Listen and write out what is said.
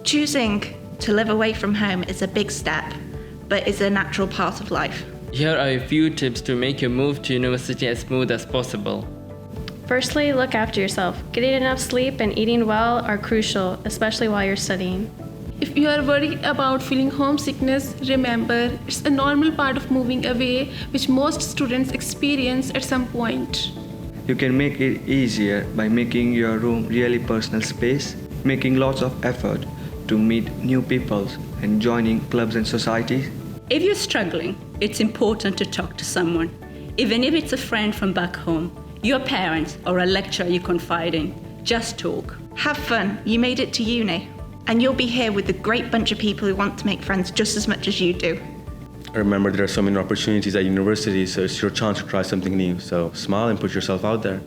Choosing to live away from home is a big step, but is a natural part of life. Here are a few tips to make your move to university as smooth as possible. Firstly, look after yourself. Getting enough sleep and eating well are crucial, especially while you're studying. If you are worried about feeling homesickness, remember it's a normal part of moving away, which most students experience at some point. You can make it easier by making your room really personal space, making lots of effort to meet new people and joining clubs and societies. If you're struggling, it's important to talk to someone, even if it's a friend from back home, your parents, or a lecturer you confide in. Just talk. Have fun, you made it to uni. And you'll be here with a great bunch of people who want to make friends just as much as you do. Remember, there are so many opportunities at university, so it's your chance to try something new. So smile and put yourself out there.